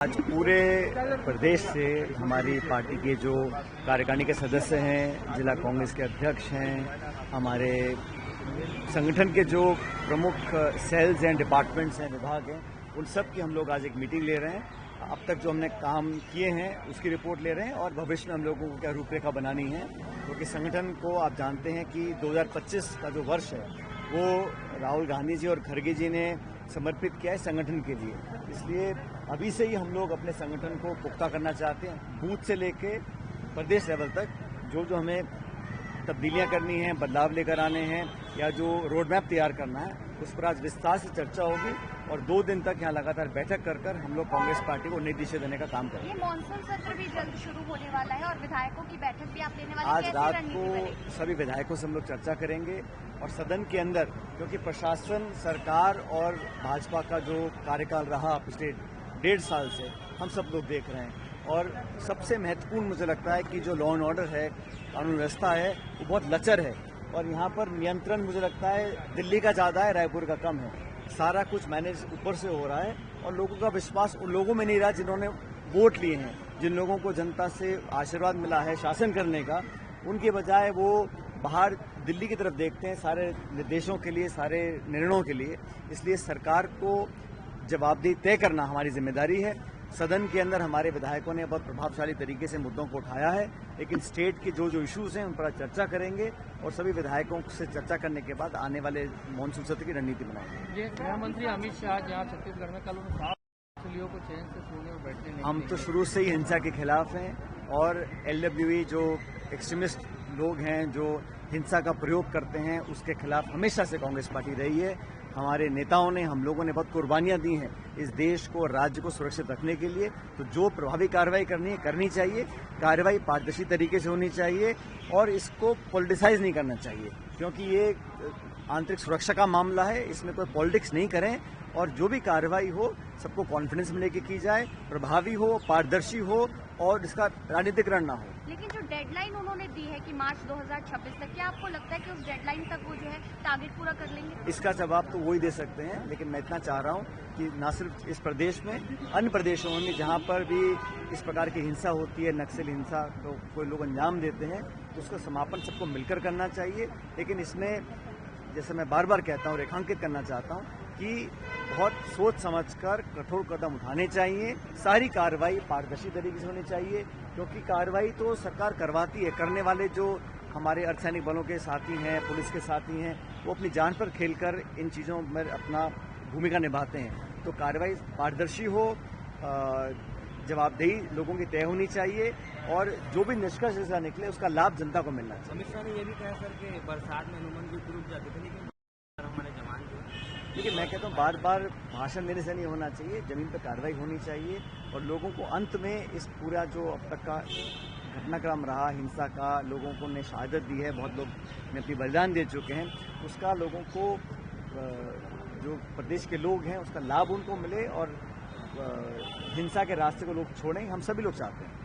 आज पूरे प्रदेश से हमारी पार्टी के जो कार्यकारिणी के सदस्य हैं, जिला कांग्रेस के अध्यक्ष हैं, हमारे संगठन के जो प्रमुख सेल्स एंड डिपार्टमेंट्स हैं, विभाग हैं, उन सब की हम लोग आज एक मीटिंग ले रहे हैं। अब तक जो हमने काम किए हैं उसकी रिपोर्ट ले रहे हैं और भविष्य में हम लोगों को क्या रूपरेखा बनानी है, क्योंकि संगठन को आप जानते हैं कि 2025 का जो वर्ष है वो राहुल गांधी जी और खड़गे जी ने समर्पित किया है संगठन के लिए। इसलिए अभी से ही हम लोग अपने संगठन को पुख्ता करना चाहते हैं, बूथ से लेके प्रदेश लेवल तक जो जो हमें तब्दीलियां करनी है, बदलाव लेकर आने हैं या जो रोड मैप तैयार करना है, उस पर आज विस्तार से चर्चा होगी और 2 दिन तक यहाँ लगातार बैठक कर हम लोग कांग्रेस पार्टी को नई दिशा देने का काम करेंगे। ये मॉनसून सत्र भी जल्द शुरू होने वाला है और विधायकों की बैठक भी आप लेने वाले हैं। आज रात को सभी विधायकों से हम लोग चर्चा करेंगे और सदन के अंदर, क्योंकि प्रशासन, सरकार और भाजपा का जो कार्यकाल रहा पिछले 1.5 साल से हम सब लोग देख रहे हैं और सबसे महत्वपूर्ण मुझे लगता है कि जो लॉ एंड ऑर्डर है, कानून व्यवस्था है, वो बहुत लचर है और यहाँ पर नियंत्रण मुझे लगता है दिल्ली का ज़्यादा है, रायपुर का कम है। सारा कुछ मैनेज ऊपर से हो रहा है और लोगों का विश्वास उन लोगों में नहीं रहा जिन्होंने वोट लिए हैं, जिन लोगों को जनता से आशीर्वाद मिला है शासन करने का, उनके बजाय वो बाहर दिल्ली की तरफ देखते हैं सारे निर्देशों के लिए, सारे निर्णयों के लिए। इसलिए सरकार को जवाबदेही तय करना हमारी जिम्मेदारी है। सदन के अंदर हमारे विधायकों ने बहुत प्रभावशाली तरीके से मुद्दों को उठाया है, लेकिन स्टेट के जो जो इश्यूज हैं उन पर चर्चा करेंगे और सभी विधायकों से चर्चा करने के बाद आने वाले मानसून सत्र की रणनीति बनाएंगे। गृह मंत्री अमित शाह जहाँ छत्तीसगढ़ में कल नक्सलियों को चैन से सोने और बैठने नहीं हम तो शुरू से ही हिंसा के खिलाफ हैं और LWE जो एक्सट्रीमिस्ट लोग हैं जो हिंसा का प्रयोग करते हैं उसके खिलाफ हमेशा से कांग्रेस पार्टी रही है। हमारे नेताओं ने, हम लोगों ने बहुत कुर्बानियां दी हैं इस देश को और राज्य को सुरक्षित रखने के लिए। तो जो प्रभावी कार्रवाई करनी है करनी चाहिए, कार्रवाई पारदर्शी तरीके से होनी चाहिए और इसको पॉलिटिसाइज नहीं करना चाहिए, क्योंकि ये आंतरिक सुरक्षा का मामला है, इसमें कोई पॉलिटिक्स नहीं करें और जो भी कार्रवाई हो सबको कॉन्फिडेंस में लेके की जाए, प्रभावी हो, पारदर्शी हो और इसका राजनीतिकरण ना हो। लेकिन जो डेडलाइन उन्होंने दी है कि मार्च 2026 तक, क्या आपको लगता है कि उस डेडलाइन तक वो जो है टारगेट पूरा कर लेंगे? इसका जवाब तो वो ही दे सकते हैं, लेकिन मैं इतना चाह रहा हूँ कि न सिर्फ इस प्रदेश में, अन्य प्रदेशों में जहाँ पर भी इस प्रकार की हिंसा होती है, नक्सली हिंसा को कोई लोग अंजाम देते हैं, तो उसका समापन सबको मिलकर करना चाहिए। लेकिन इसमें जैसे मैं बार बार कहता हूँ, रेखांकित करना चाहता हूँ कि बहुत सोच समझकर कठोर कदम उठाने चाहिए। सारी कार्रवाई पारदर्शी तरीके से होनी चाहिए, क्योंकि कार्रवाई तो सरकार करवाती है, करने वाले जो हमारे अर्धसैनिक बलों के साथी हैं, पुलिस के साथी हैं, वो अपनी जान पर खेलकर इन चीज़ों में अपना भूमिका निभाते हैं। तो कार्रवाई पारदर्शी हो, जवाबदेही लोगों की तय होनी चाहिए और जो भी निष्कर्ष ऐसा निकले उसका लाभ जनता को मिलना चाहिए। अमित शाह ने यह भी कहा सर कि बरसात में हनुमान जी रुक जाते थे, लेकिन हमारे जवान जो, लेकिन मैं कहता हूँ बार बार भाषण देने से नहीं होना चाहिए, जमीन पर कार्रवाई होनी चाहिए और लोगों को अंत में इस पूरा जो अब तक का घटनाक्रम रहा हिंसा का, लोगों को ने शहादत दी है, बहुत लोग ने अपनी बलिदान दे चुके हैं, उसका लोगों को जो प्रदेश के लोग हैं उसका लाभ उनको मिले और हिंसा के रास्ते को लोग छोड़ें, हम सभी लोग चाहते हैं।